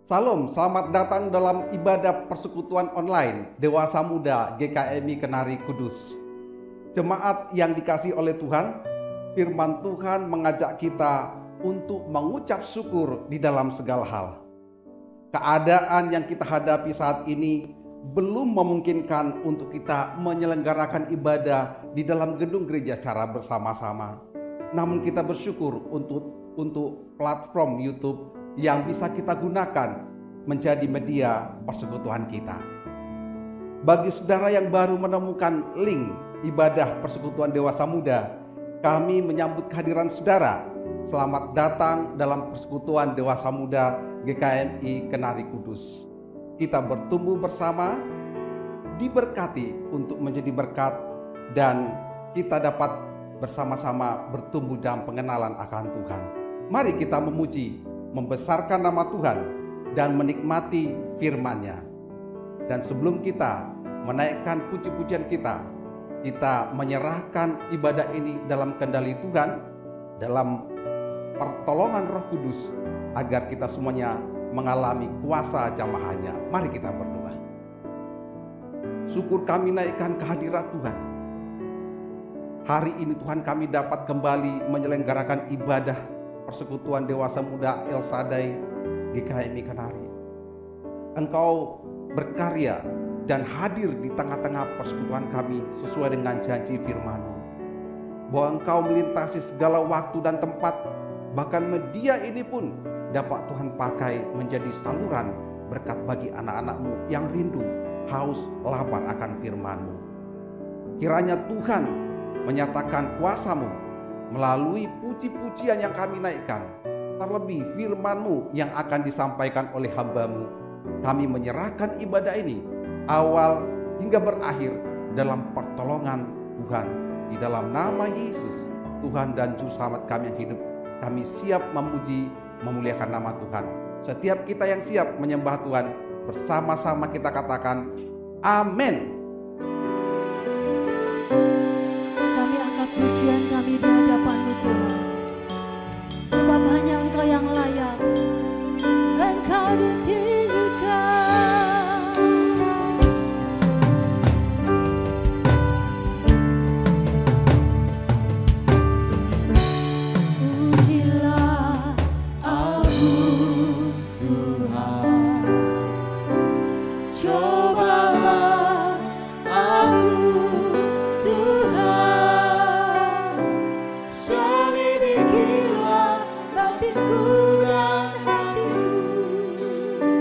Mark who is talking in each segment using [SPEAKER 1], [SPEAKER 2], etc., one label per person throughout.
[SPEAKER 1] Salam, selamat datang dalam ibadah persekutuan online Dewasa Muda GKMI Kenari Kudus. Jemaat yang dikasihi oleh Tuhan, firman Tuhan mengajak kita untuk mengucap syukur di dalam segala hal. Keadaan yang kita hadapi saat ini belum memungkinkan untuk kita menyelenggarakan ibadah di dalam gedung gereja secara bersama-sama. Namun kita bersyukur untuk platform YouTube yang bisa kita gunakan menjadi media persekutuan kita. Bagi saudara yang baru menemukan link ibadah persekutuan Dewasa Muda, kami menyambut kehadiran saudara. Selamat datang dalam persekutuan Dewasa Muda GKMI Kenari Kudus. Kita bertumbuh bersama, diberkati untuk menjadi berkat, dan kita dapat bersama-sama bertumbuh dalam pengenalan akan Tuhan. Mari kita memuji, membesarkan nama Tuhan, dan menikmati firman-Nya. Dan sebelum kita menaikkan puji-pujian kita menyerahkan ibadah ini dalam kendali Tuhan, dalam pertolongan Roh Kudus, agar kita semuanya mengalami kuasa jamaahnya. Mari kita berdoa. Syukur kami naikkan kehadirat Tuhan. Hari ini Tuhan, kami dapat kembali menyelenggarakan ibadah persekutuan Dewasa Muda El Shaddai GKMI Kenari. Engkau berkarya dan hadir di tengah-tengah persekutuan kami sesuai dengan janji firman-Mu, bahwa Engkau melintasi segala waktu dan tempat, bahkan media ini pun dapat Tuhan pakai menjadi saluran berkat bagi anak-anak-Mu yang rindu, haus, lapar akan firman-Mu. Kiranya Tuhan menyatakan kuasa-Mu melalui puji-pujian yang kami naikkan, terlebih firman-Mu yang akan disampaikan oleh hamba-Mu. Kami menyerahkan ibadah ini awal hingga berakhir dalam pertolongan Tuhan. Di dalam nama Yesus, Tuhan dan Juru Selamat kami yang hidup, kami siap memuji, memuliakan nama Tuhan. Setiap kita yang siap menyembah Tuhan, bersama-sama kita katakan amin.
[SPEAKER 2] Kami angkat pujian kami di hadapan-Mu Tuhan, sebab hanya Engkau yang layak. Engkau ditinggikan. Pujilah aku Tuhan, cobalah aku Tuhan, selidikilah batinku dan hatiku.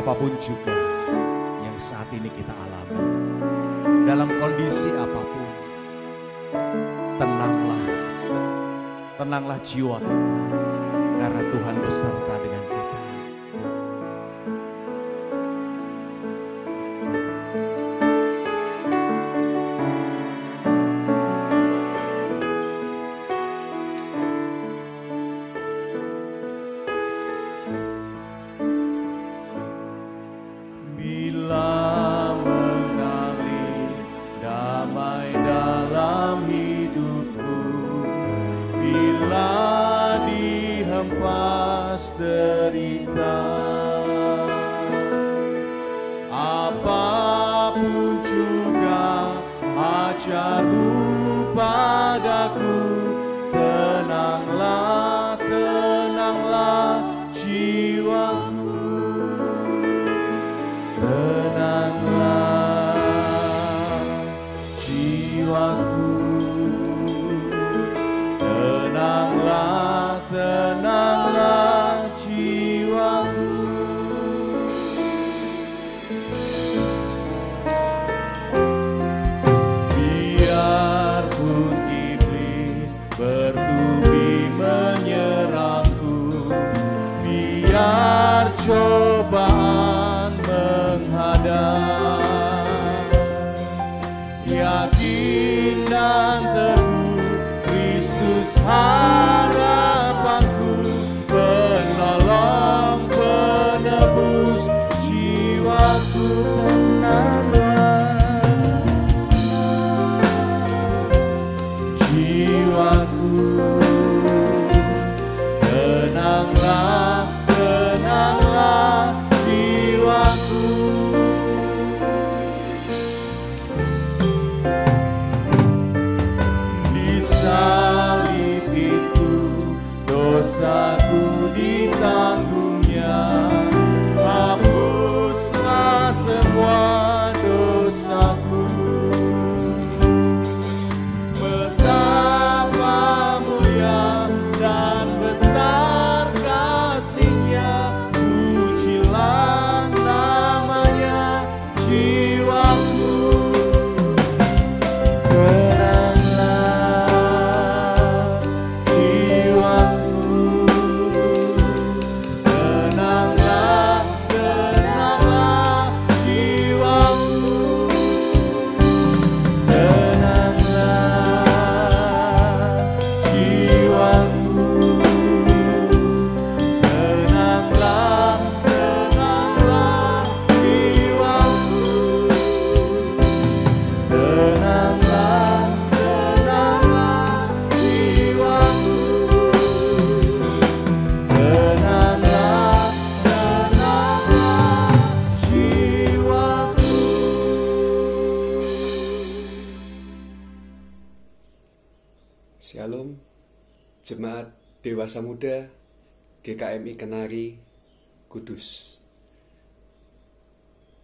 [SPEAKER 3] apapun juga yang saat ini kita alami, dalam kondisi apapun, tenanglah jiwa kita, karena Tuhan beserta dengan kita.
[SPEAKER 4] Cobaan menghadap, yakin dan teguh, Kristus harapanku, penolong penebus jiwaku. Tenanglah jiwaku, tenanglah, tenanglah jiwaku. Di salib itu dosaku ditanggungnya, hapuslah semua dosaku. Betapa mulia dan besar kasih-Nya, pujilah namanya jiwaku. Tenanglah jiwaku, tenanglah, tenanglah jiwaku. Tenanglah jiwaku, tenanglah, tenanglah jiwaku. Tenanglah, tenanglah jiwaku. Tenanglah, tenanglah jiwaku.
[SPEAKER 5] Shalom, Jemaat Dewasa Muda GKMI Kenari Kudus.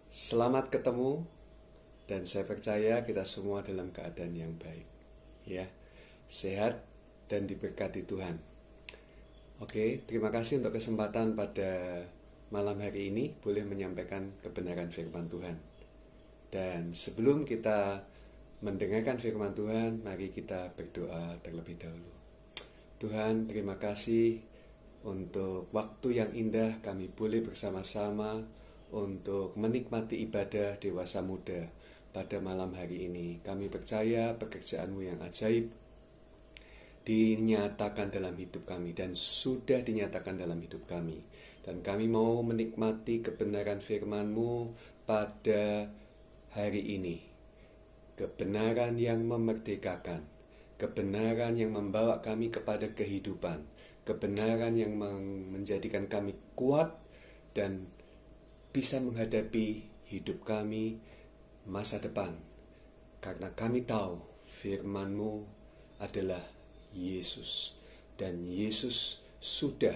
[SPEAKER 5] Selamat ketemu, dan saya percaya kita semua dalam keadaan yang baik, ya, sehat dan diberkati Tuhan. Oke, terima kasih untuk kesempatan pada malam hari ini boleh menyampaikan kebenaran firman Tuhan. Dan sebelum kita mendengarkan firman Tuhan, mari kita berdoa terlebih dahulu. Tuhan, terima kasih untuk waktu yang indah kami boleh bersama-sama untuk menikmati ibadah Dewasa Muda pada malam hari ini. Kami percaya pekerjaan-Mu yang ajaib dinyatakan dalam hidup kami dan sudah dinyatakan dalam hidup kami. Dan kami mau menikmati kebenaran firman-Mu pada hari ini. Kebenaran yang memerdekakan, kebenaran yang membawa kami kepada kehidupan, kebenaran yang menjadikan kami kuat dan bisa menghadapi hidup kami masa depan. Karena kami tahu firman-Mu adalah Yesus, dan Yesus sudah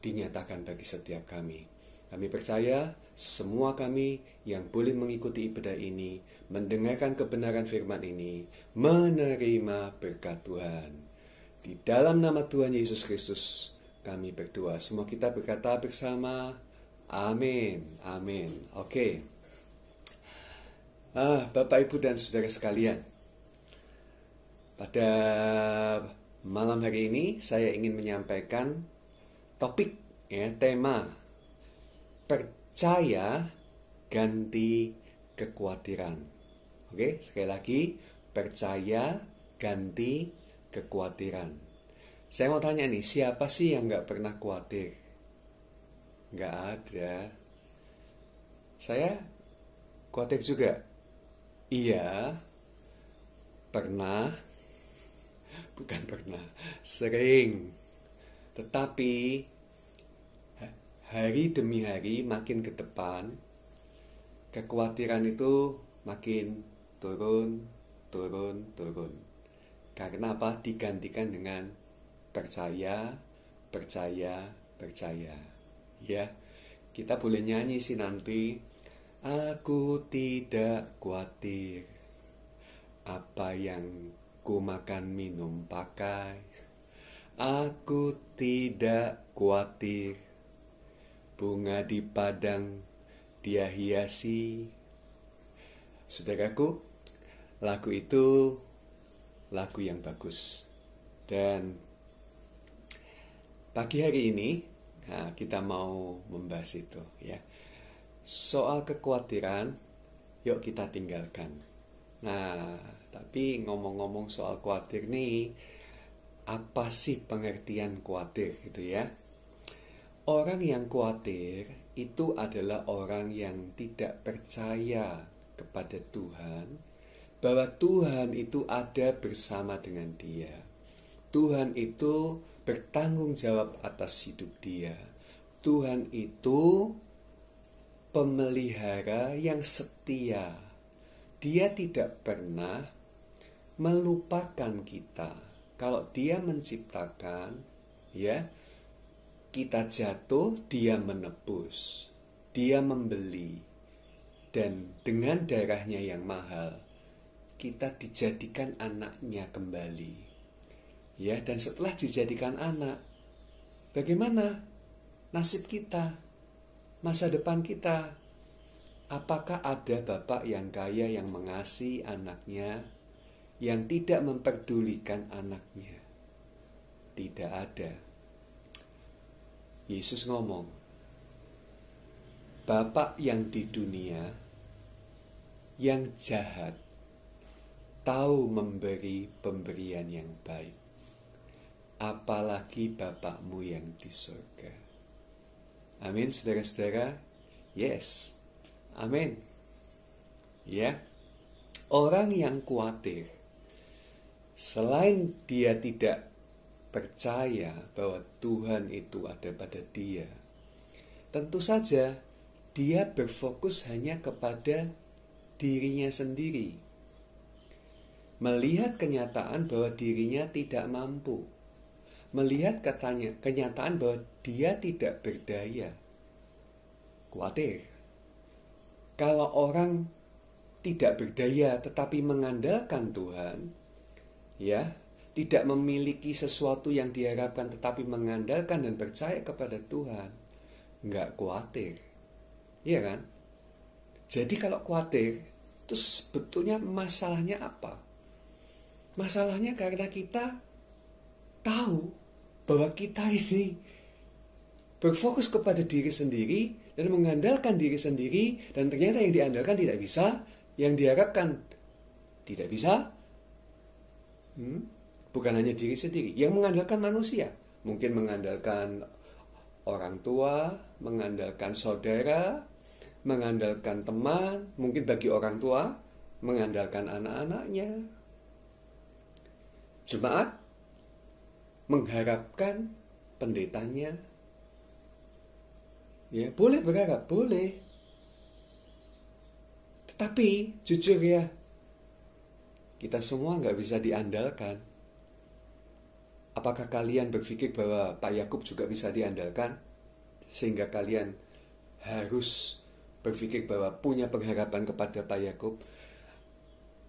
[SPEAKER 5] dinyatakan bagi setiap kami. Kami percaya semua kami yang boleh mengikuti ibadah ini, mendengarkan kebenaran firman ini, menerima berkat Tuhan. Di dalam nama Tuhan Yesus Kristus kami berdoa. Semua kita berkata bersama, Amin, amin. Oke. Bapak, Ibu, dan saudara sekalian, pada malam hari ini saya ingin menyampaikan topik, tema percaya ganti kekhawatiran. Oke, sekali lagi, percaya ganti kekhawatiran. Saya mau tanya nih, siapa sih yang nggak pernah khawatir? Nggak ada. Saya khawatir juga. Iya, pernah, bukan pernah, sering. Tetapi hari demi hari makin ke depan, kekhawatiran itu makin turun. Karena apa? Digantikan dengan percaya. Ya, kita boleh nyanyi sih nanti. Aku tidak khawatir apa yang ku makan, minum, pakai. Aku tidak khawatir bunga di padang dia hiasi. Saudaraku, lagu itu lagu yang bagus. Dan pagi hari ini kita mau membahas itu, ya. Soal kekhawatiran, yuk kita tinggalkan. Nah, tapi ngomong-ngomong soal khawatir nih, apa sih pengertian khawatir gitu ya? Orang yang khawatir itu adalah orang yang tidak percaya kepada Tuhan, bahwa Tuhan itu ada bersama dengan dia. Tuhan itu bertanggung jawab atas hidup dia. Tuhan itu pemelihara yang setia. Dia tidak pernah melupakan kita. Kalau dia menciptakan, ya, kita jatuh, dia menebus, dia membeli, dan dengan darahnya yang mahal, kita dijadikan anaknya kembali. Ya, dan setelah dijadikan anak, bagaimana nasib kita? Masa depan kita? Apakah ada bapak yang kaya yang mengasihi anaknya, yang tidak memperdulikan anaknya? Tidak ada. Yesus ngomong, bapak yang di dunia, yang jahat, tahu memberi pemberian yang baik. Apalagi bapakmu yang di surga. Amin, saudara-saudara. Yes. Amin. Ya. Orang yang khawatir, selain dia tidak percaya bahwa Tuhan itu ada pada dia, tentu saja dia berfokus hanya kepada dirinya sendiri. Melihat kenyataan bahwa dirinya tidak mampu. Melihat kenyataan bahwa dia tidak berdaya. Khawatir. Kalau orang tidak berdaya tetapi mengandalkan Tuhan, ya, tidak memiliki sesuatu yang diharapkan tetapi mengandalkan dan percaya kepada Tuhan, nggak khawatir. Iya kan? Jadi kalau khawatir, itu sebetulnya masalahnya apa? Masalahnya karena kita tahu bahwa kita ini berfokus kepada diri sendiri dan mengandalkan diri sendiri, dan ternyata yang diandalkan tidak bisa, yang diharapkan tidak bisa. Bukan hanya diri sendiri, yang mengandalkan manusia, mungkin mengandalkan orang tua, mengandalkan saudara, mengandalkan teman, mungkin bagi orang tua mengandalkan anak-anaknya. Jemaat mengharapkan pendetanya. Ya, boleh berharap, boleh. Tetapi jujur ya, kita semua nggak bisa diandalkan. Apakah kalian berpikir bahwa Pak Yakub juga bisa diandalkan? Sehingga kalian harus berpikir bahwa punya pengharapan kepada Pak Yakub?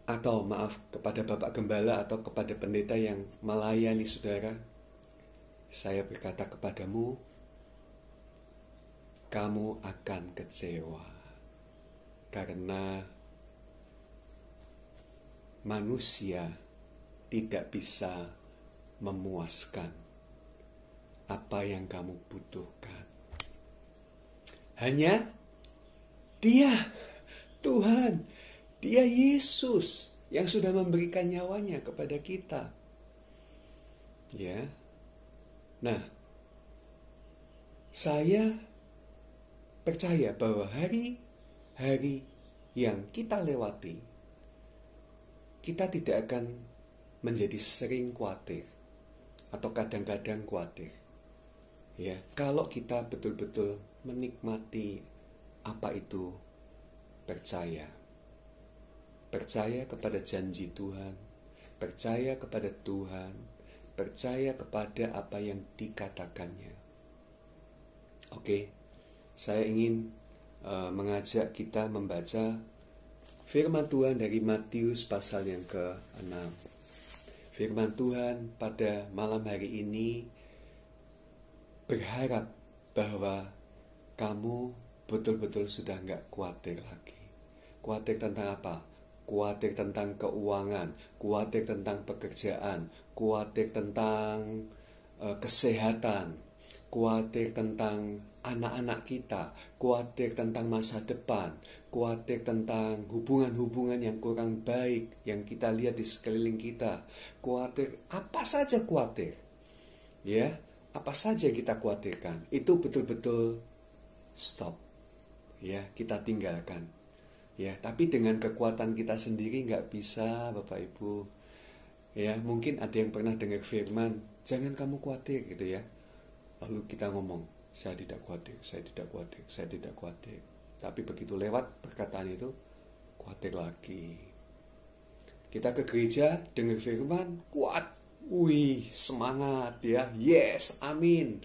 [SPEAKER 5] Atau maaf, kepada Bapak Gembala atau kepada pendeta yang melayani saudara? Saya berkata kepadamu, kamu akan kecewa. Karena manusia tidak bisa memuaskan apa yang kamu butuhkan. Hanya Dia, Tuhan, Dia Yesus yang sudah memberikan nyawanya kepada kita. Ya. Nah, saya percaya bahwa hari-hari yang kita lewati, kita tidak akan menjadi sering khawatir atau kadang-kadang khawatir. Ya, kalau kita betul-betul menikmati apa itu percaya. Percaya kepada janji Tuhan, percaya kepada Tuhan, percaya kepada apa yang dikatakannya. Oke, saya ingin mengajak kita membaca firman Tuhan dari Matius pasal yang ke-6. Firman Tuhan pada malam hari ini berharap bahwa kamu betul-betul sudah nggak khawatir lagi. Khawatir tentang apa? Khawatir tentang keuangan, khawatir tentang pekerjaan, khawatir tentang kesehatan, khawatir tentang anak-anak kita, khawatir tentang masa depan, khawatir tentang hubungan-hubungan yang kurang baik yang kita lihat di sekeliling kita, khawatir apa saja khawatir, ya, apa saja kita khawatirkan, itu betul-betul stop, ya, kita tinggalkan, ya. Tapi dengan kekuatan kita sendiri nggak bisa, Bapak Ibu, ya. Mungkin ada yang pernah dengar firman, jangan kamu khawatir, gitu ya. Lalu kita ngomong, saya tidak khawatir, saya tidak khawatir, saya tidak khawatir. Tapi begitu lewat perkataan itu, khawatir lagi. Kita ke gereja, dengar firman, kuat, wih, semangat, ya, yes, amin.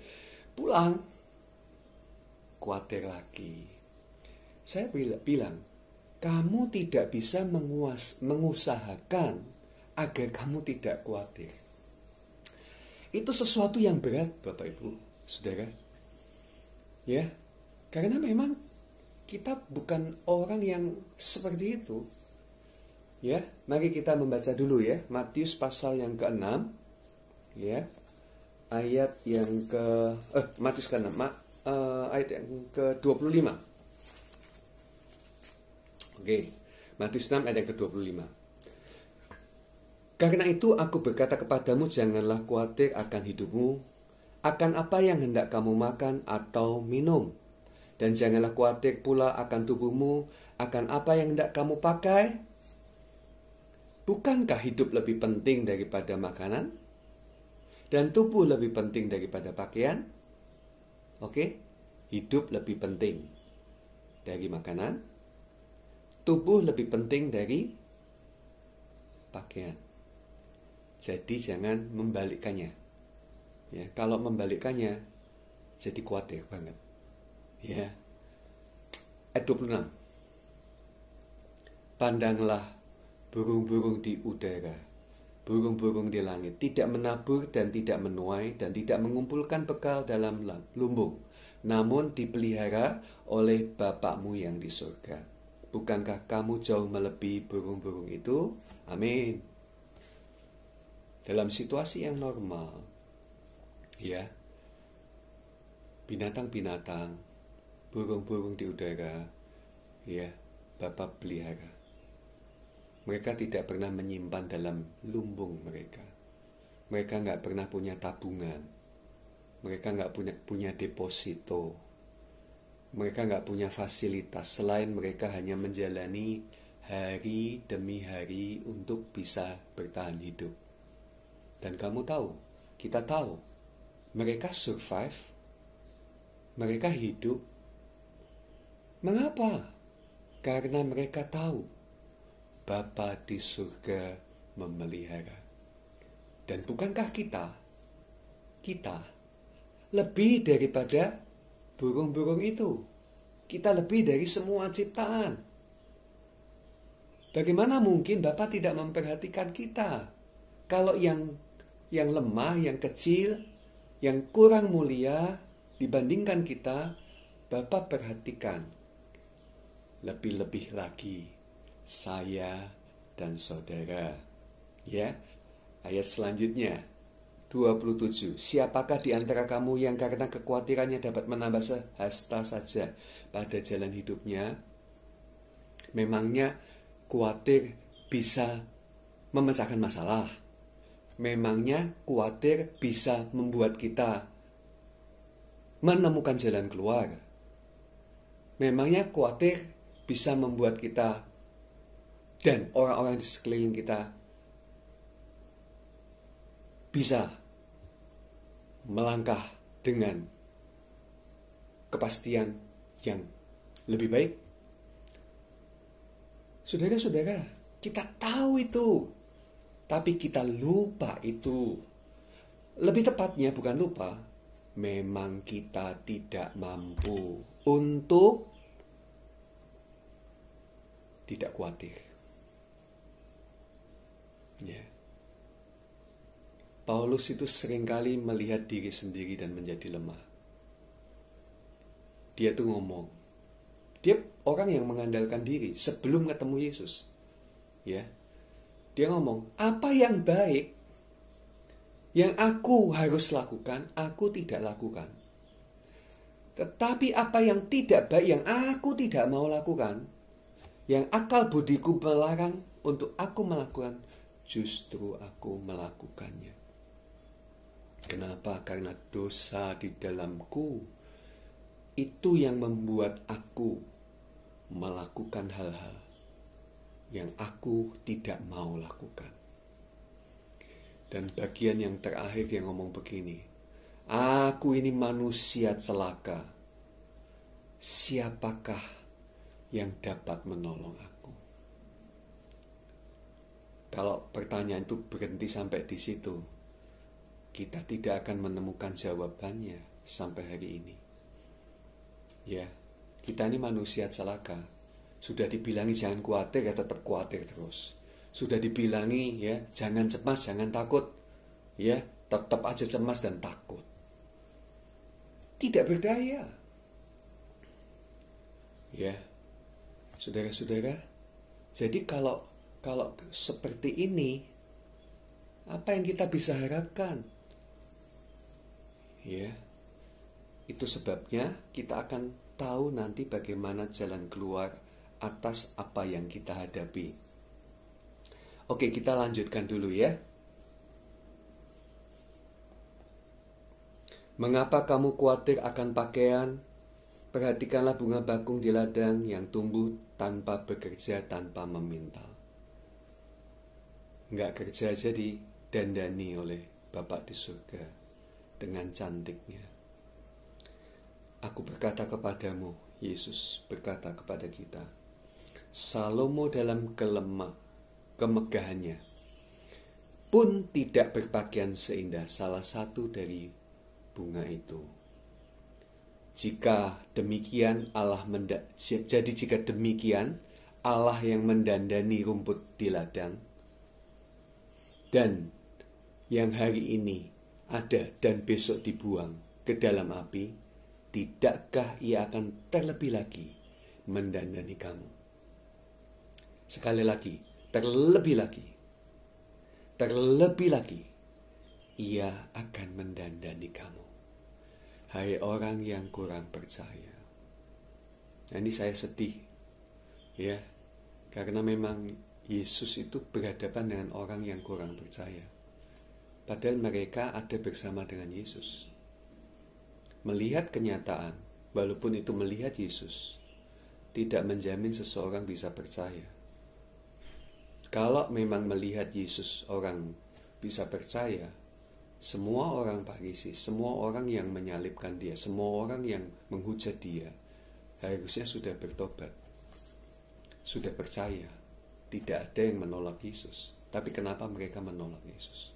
[SPEAKER 5] Pulang, khawatir lagi. Saya bilang, kamu tidak bisa mengusahakan agar kamu tidak khawatir. Itu sesuatu yang berat, Bapak Ibu, Saudara. Ya, karena memang kita bukan orang yang seperti itu. Ya, mari kita membaca dulu ya, Matius pasal yang ke-6, ya, ayat yang Matius ke-6, ayat yang ke-25. Oke, Matius 6 ayat yang ke-25. Karena itu aku berkata kepadamu, janganlah khawatir akan hidupmu, akan apa yang hendak kamu makan atau minum. Dan janganlah khawatir pula akan tubuhmu, akan apa yang hendak kamu pakai. Bukankah hidup lebih penting daripada makanan? Dan tubuh lebih penting daripada pakaian? Oke, hidup lebih penting dari makanan, tubuh lebih penting dari pakaian. Jadi jangan membalikkannya. Ya, kalau membalikkannya jadi khawatir banget. Ya. Ayat 26. Pandanglah burung-burung di udara, burung-burung di langit, tidak menabur dan tidak menuai dan tidak mengumpulkan bekal dalam lumbung, namun dipelihara oleh Bapakmu yang di surga. Bukankah kamu jauh melebihi burung-burung itu? Amin. Dalam situasi yang normal, ya, binatang-binatang, burung-burung di udara, ya, Bapak pelihara. Mereka tidak pernah menyimpan dalam lumbung mereka. Mereka nggak pernah punya tabungan. Mereka nggak punya deposito. Mereka nggak punya fasilitas selain mereka hanya menjalani hari demi hari untuk bisa bertahan hidup. Dan kamu tahu, kita tahu, mereka survive, mereka hidup. Mengapa? Karena mereka tahu Bapa di surga memelihara. Dan bukankah kita lebih daripada burung-burung itu? Kita lebih dari semua ciptaan. Bagaimana mungkin Bapa tidak memperhatikan kita? Kalau yang lemah, yang kecil, yang kurang mulia dibandingkan kita, Bapak perhatikan lebih-lebih lagi saya dan saudara. Ya, ayat selanjutnya 27. Siapakah di antara kamu yang karena kekhawatirannya dapat menambah sehasta saja pada jalan hidupnya? Memangnya khawatir bisa memecahkan masalah? Memangnya khawatir bisa membuat kita menemukan jalan keluar? Memangnya khawatir bisa membuat kita dan orang-orang di sekeliling kita bisa melangkah dengan kepastian yang lebih baik? Saudara-saudara, kita tahu itu, tapi kita lupa itu. Lebih tepatnya bukan lupa, memang kita tidak mampu untuk tidak khawatir. Ya. Paulus itu seringkali melihat diri sendiri dan menjadi lemah. Dia tuh ngomong, dia orang yang mengandalkan diri sebelum ketemu Yesus. Ya. Dia ngomong, apa yang baik yang aku harus lakukan, aku tidak lakukan. Tetapi apa yang tidak baik yang aku tidak mau lakukan, yang akal budiku melarang untuk aku melakukan, justru aku melakukannya. Kenapa? Karena dosa di dalamku itu yang membuat aku melakukan hal-hal yang aku tidak mau lakukan. Dan bagian yang terakhir yang ngomong begini, aku ini manusia celaka. Siapakah yang dapat menolong aku? Kalau pertanyaan itu berhenti sampai di situ, kita tidak akan menemukan jawabannya sampai hari ini. Ya, kita ini manusia celaka. Sudah dibilangi jangan khawatir, ya tetap khawatir terus. Sudah dibilangi ya jangan cemas, jangan takut, ya tetap aja cemas dan takut. Tidak berdaya. Ya, saudara-saudara. Jadi kalau seperti ini, apa yang kita bisa harapkan? Ya, itu sebabnya kita akan tahu nanti bagaimana jalan keluar atas apa yang kita hadapi. Oke, kita lanjutkan dulu ya. Mengapa kamu khawatir akan pakaian? Perhatikanlah bunga bakung di ladang yang tumbuh tanpa bekerja, tanpa memintal. Nggak kerja aja didandani oleh Bapa di surga dengan cantiknya. Aku berkata kepadamu, Yesus berkata kepada kita, Salomo dalam kemegahannya pun tidak berpakaian seindah salah satu dari bunga itu. Jika demikian Allah yang mendandani rumput di ladang dan yang hari ini ada dan besok dibuang ke dalam api, tidakkah ia akan terlebih lagi mendandani kamu? Sekali lagi, terlebih lagi, ia akan mendandani kamu. Hai orang yang kurang percaya. Nah, ini saya sedih, ya, karena memang Yesus itu berhadapan dengan orang yang kurang percaya. Padahal mereka ada bersama dengan Yesus. Melihat kenyataan, walaupun itu melihat Yesus, tidak menjamin seseorang bisa percaya. Kalau memang melihat Yesus orang bisa percaya, semua orang Farisi, semua orang yang menyalibkan dia, semua orang yang menghujat dia, harusnya sudah bertobat, sudah percaya. Tidak ada yang menolak Yesus. Tapi kenapa mereka menolak Yesus?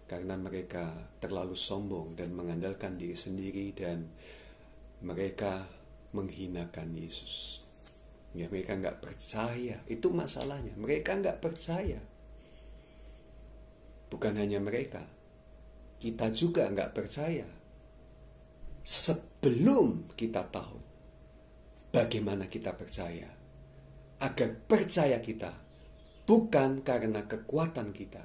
[SPEAKER 5] Karena mereka terlalu sombong dan mengandalkan diri sendiri, dan mereka menghinakan Yesus. Ya, mereka nggak percaya. Itu masalahnya. Mereka nggak percaya. Bukan hanya mereka, kita juga nggak percaya sebelum kita tahu bagaimana kita percaya. Agar percaya kita bukan karena kekuatan kita.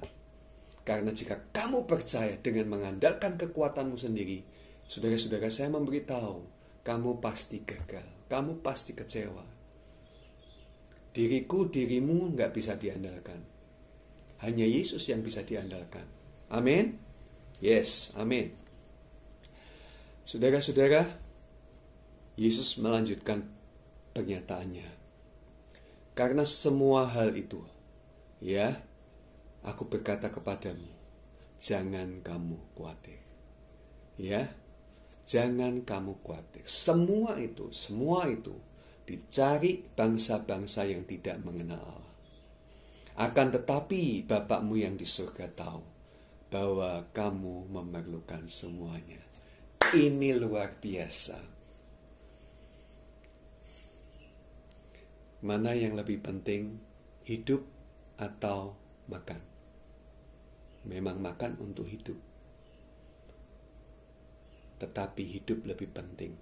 [SPEAKER 5] Karena jika kamu percaya dengan mengandalkan kekuatanmu sendiri, saudara-saudara, saya memberitahu, kamu pasti gagal, kamu pasti kecewa. Dirimu nggak bisa diandalkan. Hanya Yesus yang bisa diandalkan. Amin? Yes, amin. Saudara-saudara, Yesus melanjutkan pernyataannya. Karena semua hal itu, ya, aku berkata kepadamu, jangan kamu khawatir. Ya, jangan kamu khawatir. Semua itu dicari bangsa-bangsa yang tidak mengenal Allah. Akan tetapi Bapakmu yang di surga tahu bahwa kamu memerlukan semuanya. Ini luar biasa. Mana yang lebih penting, hidup atau makan? Memang makan untuk hidup, tetapi hidup lebih penting.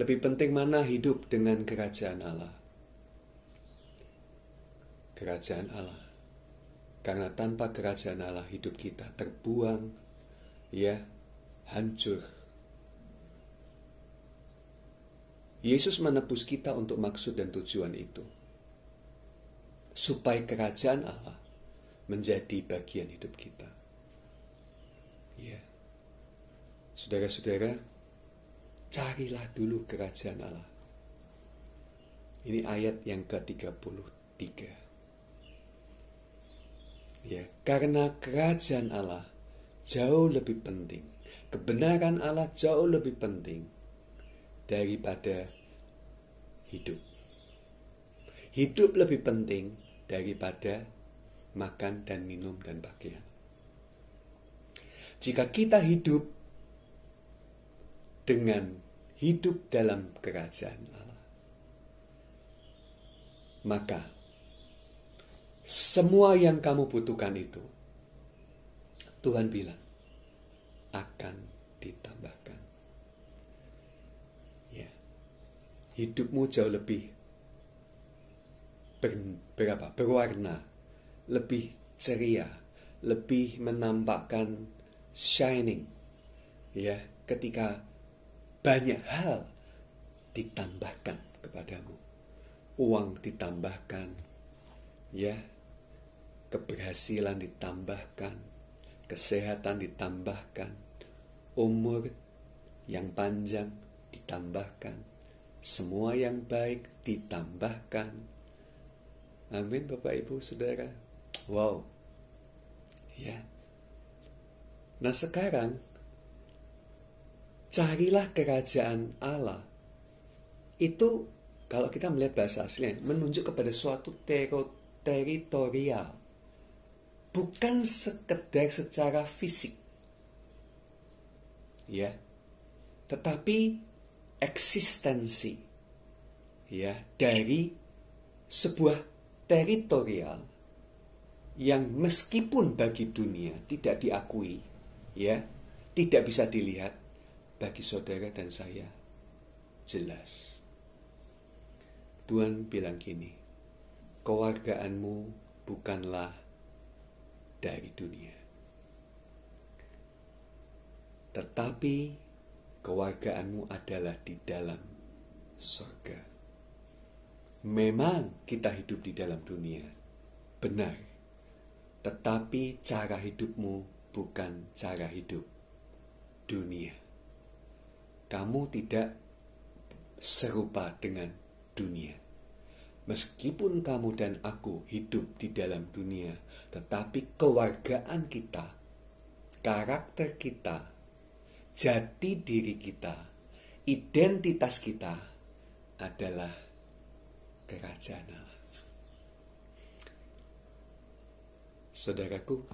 [SPEAKER 5] Lebih penting mana hidup dengan kerajaan Allah? Kerajaan Allah. Karena tanpa kerajaan Allah hidup kita terbuang, ya, hancur. Yesus menebus kita untuk maksud dan tujuan itu. Supaya kerajaan Allah menjadi bagian hidup kita. Ya. Saudara-saudara, carilah dulu kerajaan Allah. Ini ayat yang ke-33. Ya, karena kerajaan Allah jauh lebih penting. Kebenaran Allah jauh lebih penting daripada hidup. Hidup lebih penting daripada makan dan minum dan pakaian. Jika kita hidup dengan hidup dalam kerajaan Allah, maka semua yang kamu butuhkan itu, Tuhan bilang, akan ditambahkan. Ya. Hidupmu jauh lebih berwarna, lebih ceria, lebih menampakkan shining. Ya, ketika banyak hal ditambahkan kepadamu. Uang ditambahkan, ya, keberhasilan ditambahkan, kesehatan ditambahkan, umur yang panjang ditambahkan, semua yang baik ditambahkan. Amin, Bapak Ibu Saudara. Wow. Ya. Nah, sekarang carilah kerajaan Allah. Itu kalau kita melihat bahasa aslinya menunjuk kepada suatu teritorial. Bukan sekedar secara fisik. Ya. Tetapi eksistensi, ya, dari sebuah teritorial yang meskipun bagi dunia tidak diakui, ya, tidak bisa dilihat, bagi saudara dan saya jelas. Tuhan bilang gini, kewargaanmu bukanlah dari dunia, tetapi kewargaanmu adalah di dalam surga. Memang kita hidup di dalam dunia, benar. Tetapi cara hidupmu bukan cara hidup dunia. Kamu tidak serupa dengan dunia. Meskipun kamu dan aku hidup di dalam dunia, tetapi kewargaan kita, karakter kita, jati diri kita, identitas kita adalah kerajaan Allah. Saudaraku,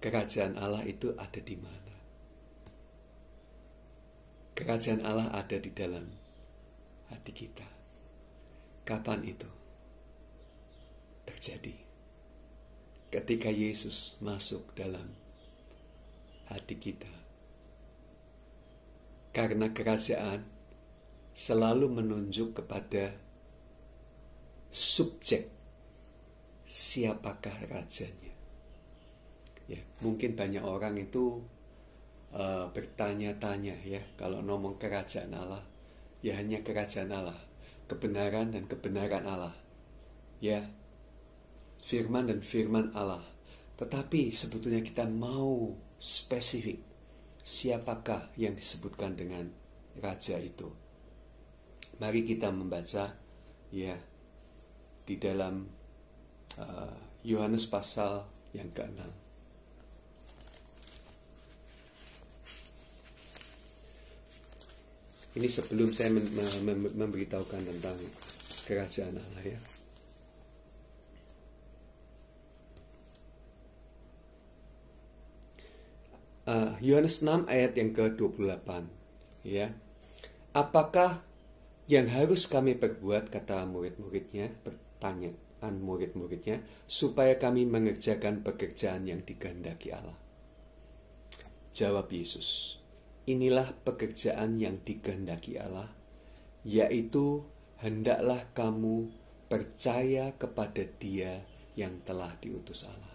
[SPEAKER 5] kerajaan Allah itu ada di mana? Kerajaan Allah ada di dalam hati kita. Kapan itu terjadi? Ketika Yesus masuk dalam hati kita. Karena kerajaan selalu menunjuk kepada subjek, siapakah rajanya. Ya, mungkin banyak orang itu bertanya-tanya ya, kalau ngomong kerajaan Allah, ya hanya kerajaan Allah, kebenaran dan kebenaran Allah, ya, firman dan firman Allah. Tetapi sebetulnya kita mau spesifik, siapakah yang disebutkan dengan raja itu. Mari kita membaca ya di dalam Yohanes pasal yang ke-6. Ini sebelum saya memberitahukan tentang kerajaan Allah ya. Yohanes 6 ayat yang ke-28 ya. Apakah yang harus kami perbuat, kata murid-muridnya, pertanyaan murid-muridnya, supaya kami mengerjakan pekerjaan yang dikehendaki Allah? Jawab Yesus, inilah pekerjaan yang dikehendaki Allah, yaitu hendaklah kamu percaya kepada Dia yang telah diutus Allah.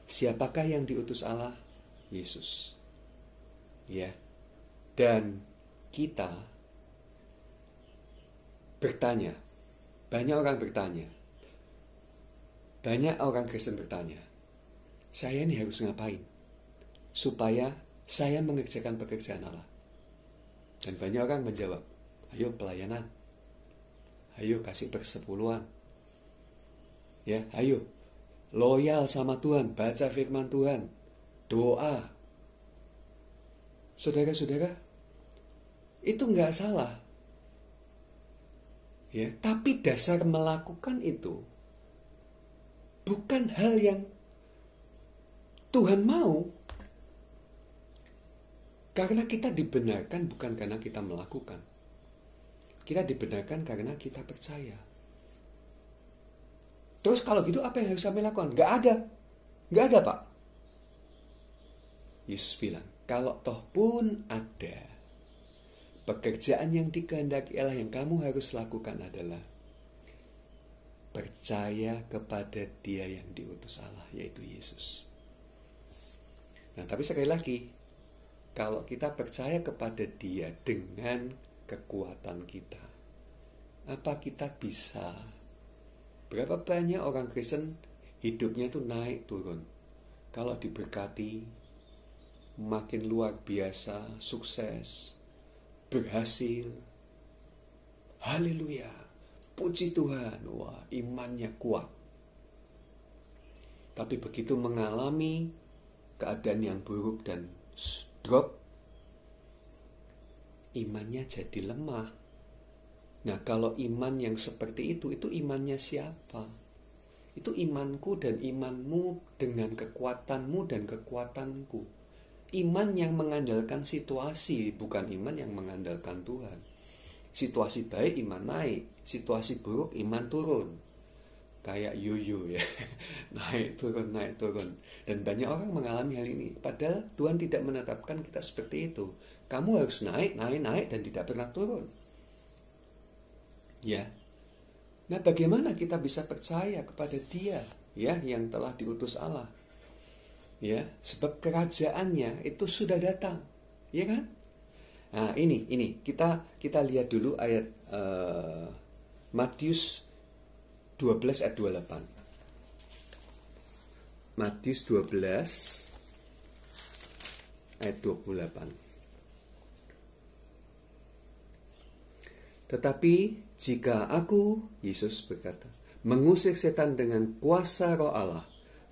[SPEAKER 5] Siapakah yang diutus Allah? Yesus. Ya. Dan kita bertanya, banyak orang bertanya, banyak orang Kristen bertanya, saya ini harus ngapain supaya saya mengerjakan pekerjaan Allah? Dan banyak orang menjawab, ayo pelayanan, ayo kasih persepuluhan, ya, ayo loyal sama Tuhan, baca firman Tuhan, doa. Saudara-saudara, itu nggak salah, ya. Tapi dasar melakukan itu bukan hal yang Tuhan mau. Karena kita dibenarkan bukan karena kita melakukan. Kita dibenarkan karena kita percaya. Terus kalau gitu apa yang harus kami lakukan? Gak ada. Gak ada, Pak. Yesus bilang, kalau toh pun ada, pekerjaan yang dikehendaki Allah yang kamu harus lakukan adalah percaya kepada Dia yang diutus Allah, yaitu Yesus. Nah, tapi sekali lagi, kalau kita percaya kepada Dia dengan kekuatan kita, apa kita bisa? Berapa banyak orang Kristen hidupnya itu naik turun. Kalau diberkati, makin luar biasa, sukses, berhasil, haleluya, puji Tuhan, wah, imannya kuat. Tapi begitu mengalami keadaan yang buruk dan drop, imannya jadi lemah. Nah, kalau iman yang seperti itu imannya siapa? Itu imanku dan imanmu dengan kekuatanmu dan kekuatanku. Iman yang mengandalkan situasi, bukan iman yang mengandalkan Tuhan. Situasi baik, iman naik. Situasi buruk, iman turun. Kayak yoyo ya, naik turun. Dan banyak orang mengalami hal ini. Padahal Tuhan tidak menetapkan kita seperti itu. Kamu harus naik dan tidak pernah turun. Ya. Nah, bagaimana kita bisa percaya kepada Dia ya yang telah diutus Allah? Ya, sebab kerajaannya itu sudah datang. Ya kan? Nah, ini kita lihat dulu ayat Matius 12 ayat 28. Matius 12 ayat 28. Tetapi jika aku, Yesus berkata, mengusir setan dengan kuasa Roh Allah,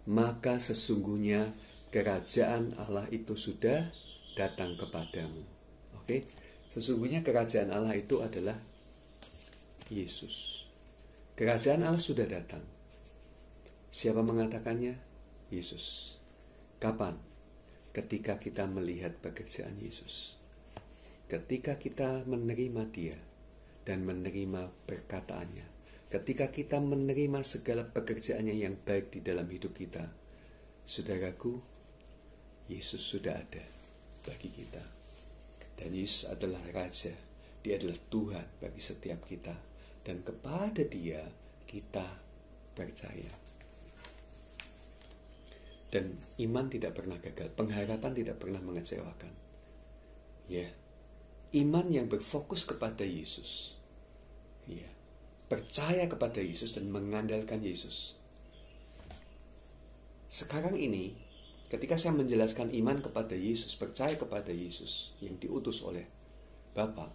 [SPEAKER 5] maka sesungguhnya kerajaan Allah itu sudah datang kepadamu. Oke? Sesungguhnya kerajaan Allah itu adalah Yesus. Kerajaan Allah sudah datang. Siapa mengatakannya? Yesus. Kapan? Ketika kita melihat pekerjaan Yesus. Ketika kita menerima Dia dan menerima perkataannya. Ketika kita menerima segala pekerjaannya yang baik di dalam hidup kita. Saudaraku, Yesus sudah ada bagi kita. Dan Yesus adalah Raja. Dia adalah Tuhan bagi setiap kita. Dan kepada Dia kita percaya. Dan iman tidak pernah gagal. Pengharapan tidak pernah mengecewakan. Ya, iman yang berfokus kepada Yesus. Ya, percaya kepada Yesus dan mengandalkan Yesus. Sekarang ini, ketika saya menjelaskan iman kepada Yesus, percaya kepada Yesus yang diutus oleh Bapa,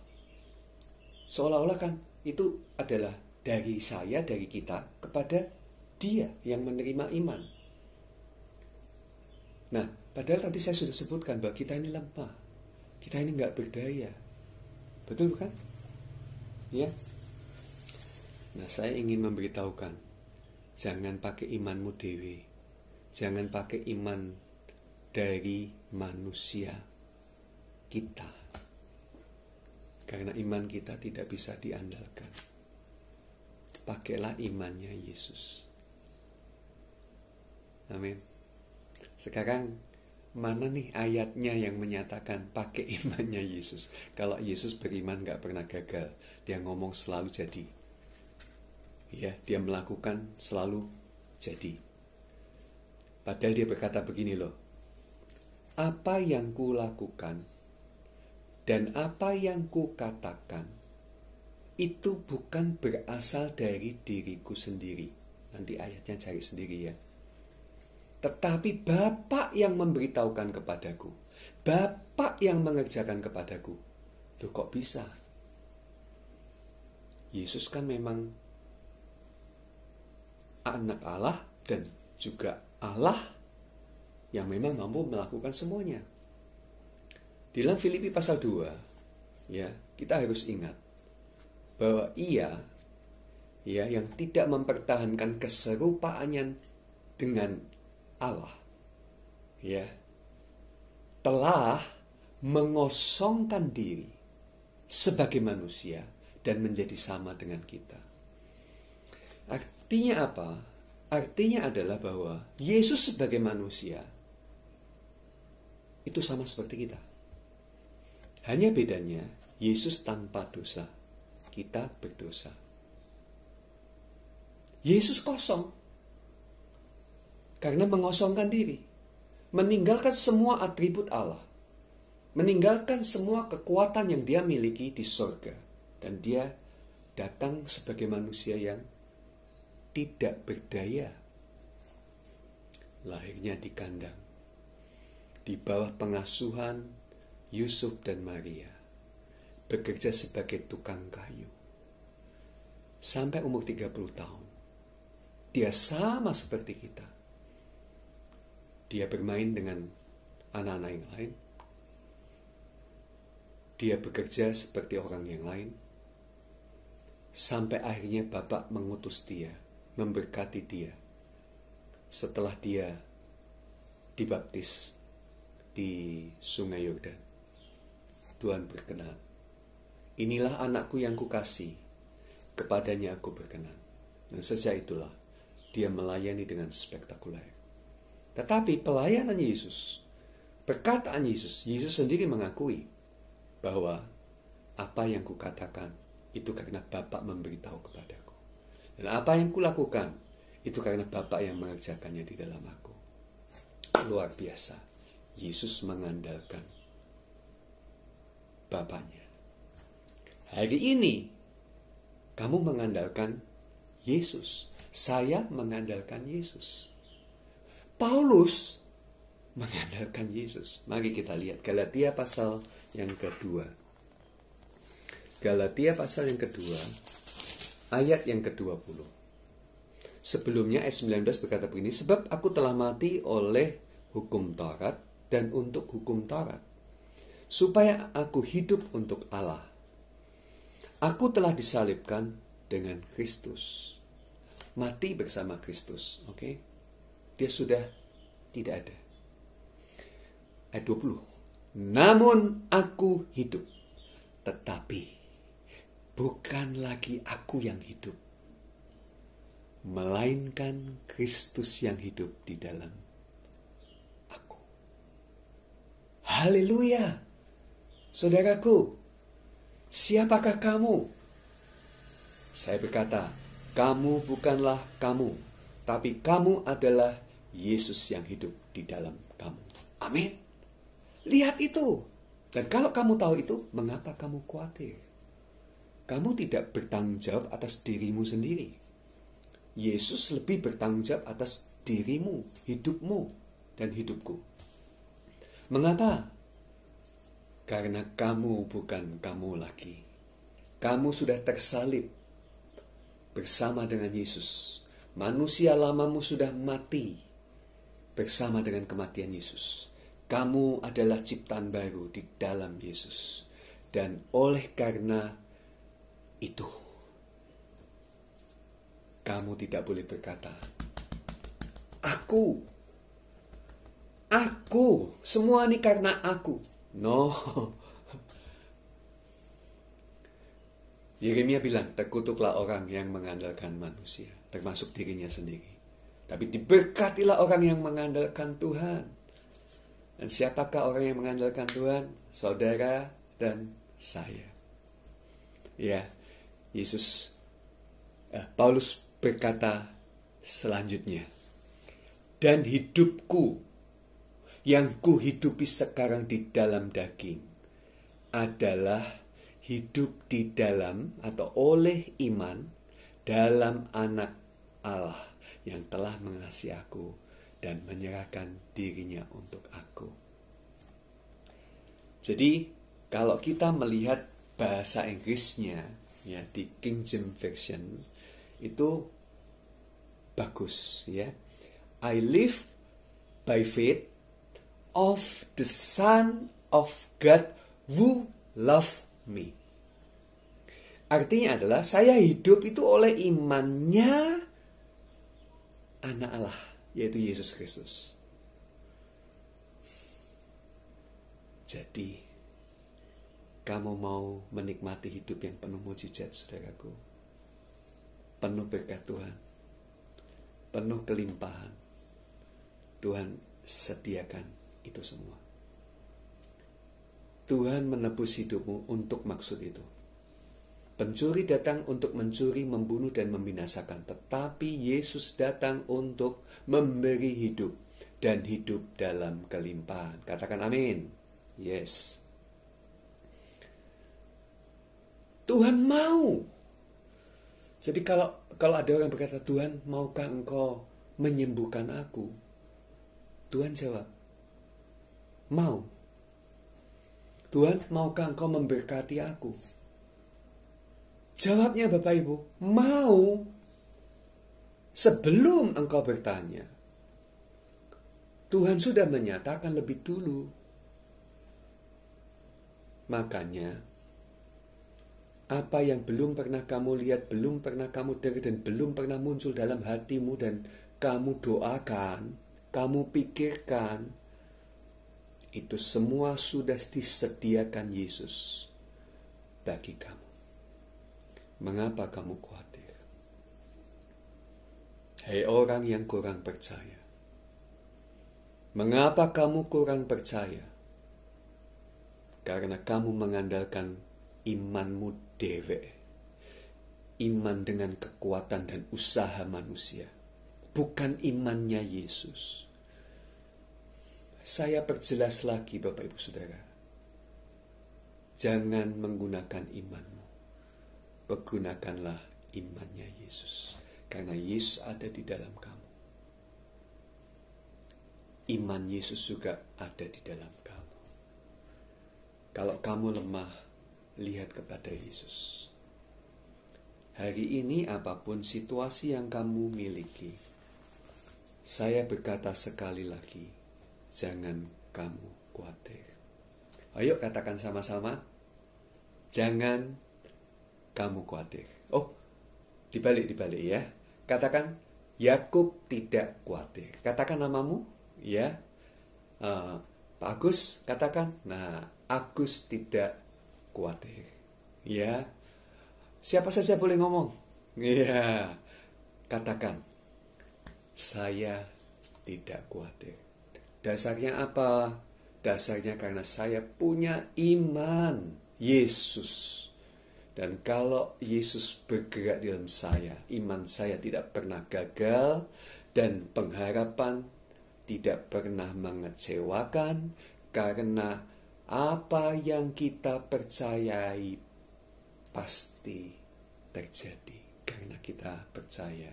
[SPEAKER 5] seolah-olah kan itu adalah dari saya, dari kita, kepada Dia yang menerima iman. Nah, padahal tadi saya sudah sebutkan bahwa kita ini lemah. Kita ini nggak berdaya. Betul bukan? Ya. Nah, saya ingin memberitahukan, jangan pakai imanmu dewe. Jangan pakai iman dari manusia kita. Karena iman kita tidak bisa diandalkan. Pakailah imannya Yesus. Amin. Sekarang mana nih ayatnya yang menyatakan pakai imannya Yesus? Kalau Yesus beriman gak pernah gagal. Dia ngomong selalu jadi. Ya, dia melakukan selalu jadi. Padahal dia berkata begini loh. Apa yang kulakukan dan apa yang kukatakan itu bukan berasal dari diriku sendiri. Nanti ayatnya cari sendiri ya. Tetapi Bapa yang memberitahukan kepadaku. Bapa yang mengerjakan kepadaku. Loh kok bisa? Yesus kan memang anak Allah dan juga Allah yang memang mampu melakukan semuanya. Di dalam Filipi pasal 2, ya, kita harus ingat bahwa Ia ya yang tidak mempertahankan keserupaannya dengan Allah, ya, telah mengosongkan diri sebagai manusia dan menjadi sama dengan kita. Artinya apa? Artinya adalah bahwa Yesus sebagai manusia itu sama seperti kita. Hanya bedanya Yesus tanpa dosa, kita berdosa. Yesus kosong karena mengosongkan diri, meninggalkan semua atribut Allah, meninggalkan semua kekuatan yang dia miliki di surga, dan dia datang sebagai manusia yang tidak berdaya. Lahirnya di kandang, di bawah pengasuhan Yusuf dan Maria, bekerja sebagai tukang kayu. Sampai umur 30 tahun, dia sama seperti kita. Dia bermain dengan anak-anak yang lain. Dia bekerja seperti orang yang lain. Sampai akhirnya Bapa mengutus dia, memberkati dia. Setelah dia dibaptis di Sungai Yordan, Tuhan berkenan. Inilah anakku yang kukasihi, kepadanya aku berkenan. Dan sejak itulah dia melayani dengan spektakuler. Tetapi pelayanan Yesus, perkataan Yesus, Yesus sendiri mengakui bahwa apa yang kukatakan itu karena Bapa memberitahu kepadaku. Dan apa yang kulakukan itu karena Bapa yang mengerjakannya di dalam aku. Luar biasa. Yesus mengandalkan Bapanya. Hari ini kamu mengandalkan Yesus. Saya mengandalkan Yesus. Paulus mengandalkan Yesus. Mari kita lihat Galatia pasal yang kedua. Galatia pasal yang kedua, ayat yang ke-20. Sebelumnya ayat 19 berkata begini, sebab aku telah mati oleh hukum Taurat dan untuk hukum Taurat, supaya aku hidup untuk Allah. Aku telah disalibkan dengan Kristus. Mati bersama Kristus, oke? Dia sudah tidak ada. Ayat 20. Namun aku hidup, tetapi bukan lagi aku yang hidup, melainkan Kristus yang hidup di dalam aku. Haleluya. Saudaraku, Siapakah kamu? Saya berkata, kamu bukanlah kamu, tapi kamu adalah Yesus yang hidup di dalam kamu. Amin. Lihat itu. Dan kalau kamu tahu itu, mengapa kamu khawatir? Kamu tidak bertanggung jawab atas dirimu sendiri. Yesus lebih bertanggung jawab atas dirimu, hidupmu, dan hidupku. Mengapa? Karena kamu bukan kamu lagi. Kamu sudah tersalib bersama dengan Yesus. Manusia lamamu sudah mati bersama dengan kematian Yesus. Kamu adalah ciptaan baru di dalam Yesus. Dan oleh karena itu, kamu tidak boleh berkata, Aku, semua ini karena aku. No. Yeremia bilang, terkutuklah orang yang mengandalkan manusia, termasuk dirinya sendiri. Tapi diberkatilah orang yang mengandalkan Tuhan. Dan siapakah orang yang mengandalkan Tuhan? Saudara dan saya. Ya, Paulus berkata selanjutnya, dan hidupku yang kuhidupi sekarang di dalam daging adalah hidup di dalam atau oleh iman dalam Anak Allah yang telah mengasihi aku dan menyerahkan dirinya untuk aku. Jadi, kalau kita melihat bahasa Inggrisnya, ya, di King James Version, itu bagus, ya. I live by faith of the Son of God who loved me. Artinya adalah, saya hidup itu oleh imannya Anak Allah, yaitu Yesus Kristus. Jadi, kamu mau menikmati hidup yang penuh mujizat, saudaraku? Penuh berkat Tuhan, penuh kelimpahan. Tuhan sediakan itu semua. Tuhan menebus hidupmu untuk maksud itu. Pencuri datang untuk mencuri, membunuh, dan membinasakan. Tetapi Yesus datang untuk memberi hidup dan hidup dalam kelimpahan. Katakan amin. Yes. Tuhan mau. Jadi kalau ada orang berkata, Tuhan, maukah engkau menyembuhkan aku? Tuhan jawab, mau. Tuhan, maukah engkau memberkati aku? Jawabnya Bapak Ibu, mau. Sebelum engkau bertanya, Tuhan sudah menyatakan lebih dulu. Makanya, apa yang belum pernah kamu lihat, belum pernah kamu dengar, dan belum pernah muncul dalam hatimu, dan kamu doakan, kamu pikirkan, itu semua sudah disediakan Yesus bagi kamu. Mengapa kamu khawatir? Hei orang yang kurang percaya. Mengapa kamu kurang percaya? Karena kamu mengandalkan imanmu dewe. Iman dengan kekuatan dan usaha manusia. Bukan imannya Yesus. Saya perjelas lagi Bapak Ibu Saudara. Jangan menggunakan imanmu. Pergunakanlah imannya Yesus. Karena Yesus ada di dalam kamu. Iman Yesus juga ada di dalam kamu. Kalau kamu lemah, lihat kepada Yesus. Hari ini apapun situasi yang kamu miliki, saya berkata sekali lagi, jangan kamu khawatir. Ayo katakan sama-sama, jangan kamu khawatir. Oh, dibalik ya. Katakan, Yakub tidak khawatir. Katakan namamu, ya. Pak Agus, katakan. Nah, Agus tidak khawatir. Ya. Siapa saja boleh ngomong. Ya. Katakan, saya tidak khawatir. Dasarnya apa? Dasarnya karena saya punya iman Yesus. Dan kalau Yesus bergerak dalam saya, iman saya tidak pernah gagal dan pengharapan tidak pernah mengecewakan, karena apa yang kita percayai pasti terjadi. Karena kita percaya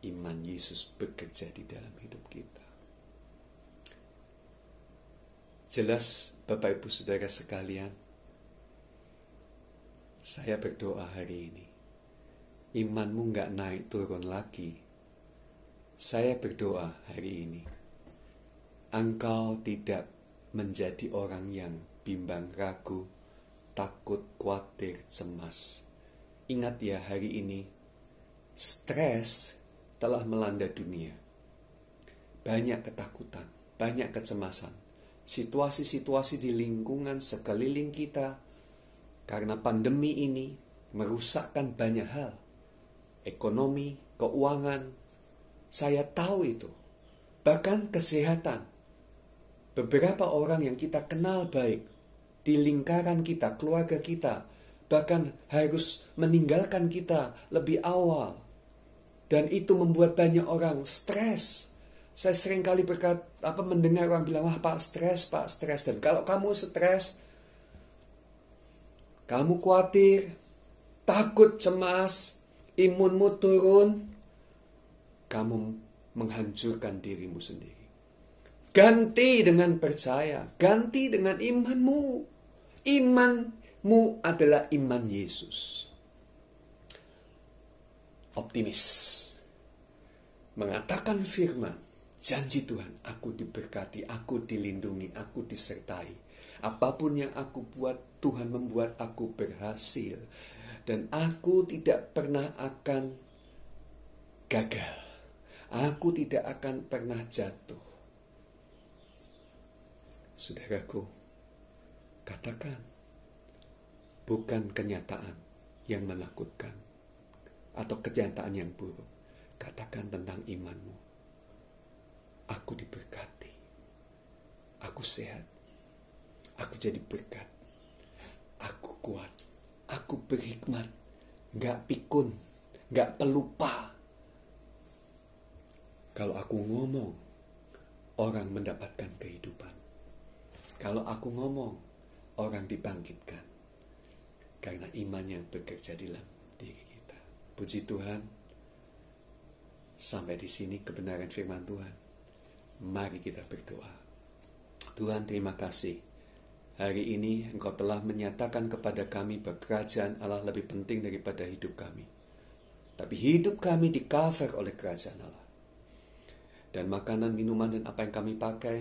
[SPEAKER 5] iman Yesus bekerja di dalam hidup kita. Jelas Bapak Ibu Saudara sekalian, saya berdoa hari ini, imanmu gak naik turun lagi. Saya berdoa hari ini, engkau tidak menjadi orang yang bimbang, ragu, takut, khawatir, cemas. Ingat ya, hari ini stres telah melanda dunia. Banyak ketakutan, banyak kecemasan. Situasi-situasi di lingkungan sekeliling kita karena pandemi ini merusakkan banyak hal. Ekonomi, keuangan, saya tahu itu. Bahkan kesehatan. Beberapa orang yang kita kenal baik di lingkaran kita, keluarga kita, bahkan harus meninggalkan kita lebih awal. Dan itu membuat banyak orang stres. Saya sering kali mendengar orang bilang, wah Pak stres. Dan kalau kamu stres, kamu khawatir, takut, cemas, imunmu turun, kamu menghancurkan dirimu sendiri. Ganti dengan percaya, ganti dengan imanmu. Imanmu adalah iman Yesus. Optimis. Mengatakan firman, janji Tuhan, aku diberkati, aku dilindungi, aku disertai. Apapun yang aku buat, Tuhan membuat aku berhasil. Dan aku tidak pernah akan gagal. Aku tidak akan pernah jatuh. Saudaraku, katakan, bukan kenyataan yang menakutkan atau kenyataan yang buruk. Katakan tentang imanmu. Aku diberkati. Aku sehat. Aku jadi berkat. Aku kuat. Aku berhikmat. Gak pikun. Gak pelupa. Kalau aku ngomong, orang mendapatkan kehidupan. Kalau aku ngomong, orang dibangkitkan. Karena iman yang bekerja dalam diri kita. Puji Tuhan. Sampai di sini kebenaran firman Tuhan. Mari kita berdoa. Tuhan, terima kasih. Hari ini Engkau telah menyatakan kepada kami bahwa kerajaan Allah lebih penting daripada hidup kami. Tapi hidup kami di-cover oleh kerajaan Allah. Dan makanan, minuman, dan apa yang kami pakai,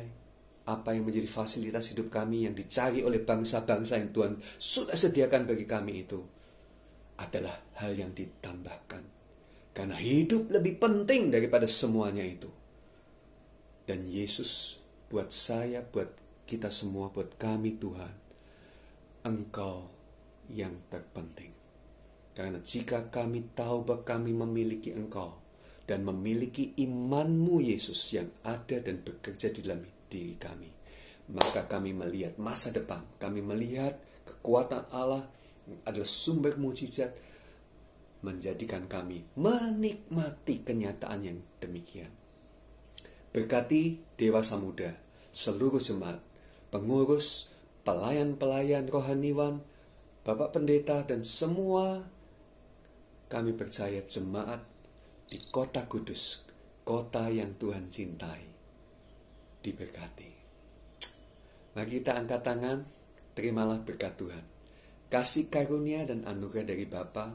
[SPEAKER 5] apa yang menjadi fasilitas hidup kami yang dicari oleh bangsa-bangsa yang Tuhan sudah sediakan bagi kami itu adalah hal yang ditambahkan. Karena hidup lebih penting daripada semuanya itu. Dan Yesus buat saya, buat kita semua, buat kami Tuhan, Engkau yang terpenting. Karena jika kami tahu bahwa kami memiliki Engkau dan memiliki iman-Mu Yesus yang ada dan bekerja di dalam diri kami, maka kami melihat masa depan. Kami melihat kekuatan Allah yang adalah sumber mujizat, menjadikan kami menikmati kenyataan yang demikian. Berkati dewasa muda, seluruh jemaat, pengurus, pelayan-pelayan rohaniwan, Bapak Pendeta, dan semua kami percaya jemaat di kota Kudus, kota yang Tuhan cintai, diberkati. Mari kita angkat tangan, terimalah berkat Tuhan. Kasih karunia dan anugerah dari Bapa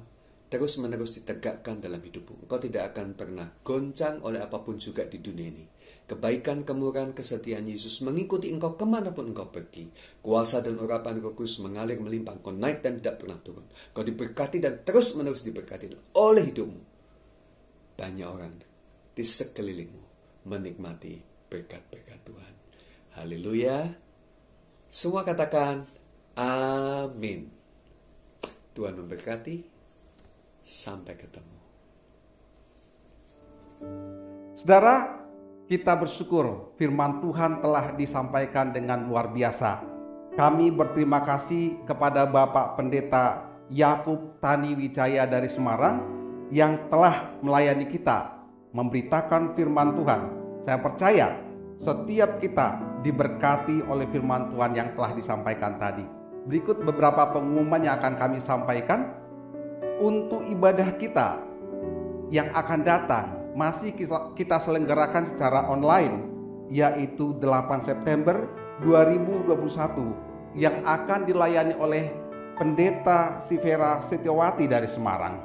[SPEAKER 5] terus-menerus ditegakkan dalam hidupmu. Engkau tidak akan pernah goncang oleh apapun juga di dunia ini. Kebaikan, kemurahan, kesetiaan Yesus mengikuti engkau kemanapun engkau pergi. Kuasa dan urapan Roh Kudus mengalir melimpah. Engkau naik dan tidak pernah turun. Engkau diberkati dan terus-menerus diberkati oleh hidupmu. Banyak orang di sekelilingmu menikmati berkat-berkat Tuhan. Haleluya. Semua katakan amin. Tuhan memberkati. Sampai ketemu.
[SPEAKER 1] Saudara, kita bersyukur firman Tuhan telah disampaikan dengan luar biasa. Kami berterima kasih kepada Bapak Pendeta Yakub Tani Wijaya dari Semarang yang telah melayani kita, memberitakan firman Tuhan. Saya percaya setiap kita diberkati oleh firman Tuhan yang telah disampaikan tadi. Berikut beberapa pengumuman yang akan kami sampaikan. Untuk ibadah kita yang akan datang masih kita selenggarakan secara online, yaitu 8 September 2021 yang akan dilayani oleh Pendeta Sivera Setiawati dari Semarang.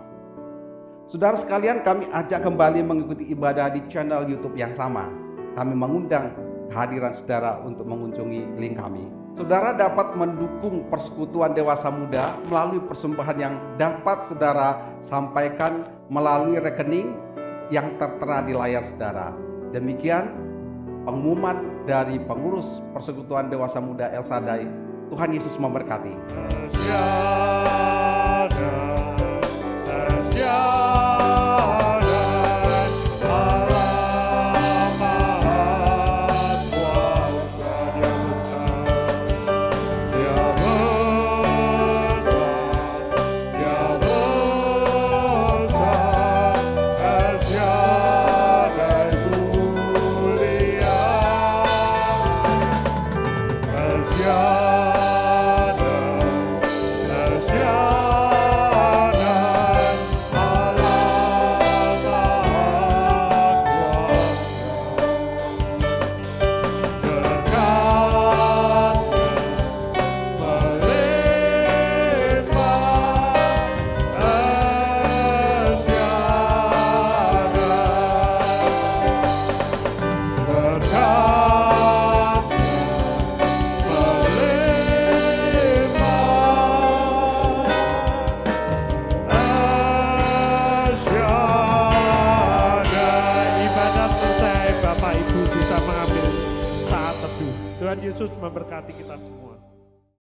[SPEAKER 1] Saudara sekalian, kami ajak kembali mengikuti ibadah di channel YouTube yang sama. Kami mengundang kehadiran saudara untuk mengunjungi link kami. Saudara dapat mendukung persekutuan dewasa muda melalui persembahan yang dapat saudara sampaikan melalui rekening yang tertera di layar saudara. Demikian pengumuman dari pengurus persekutuan dewasa muda El Shaddai. Tuhan Yesus memberkati.
[SPEAKER 6] Tuhan Yesus memberkati kita semua.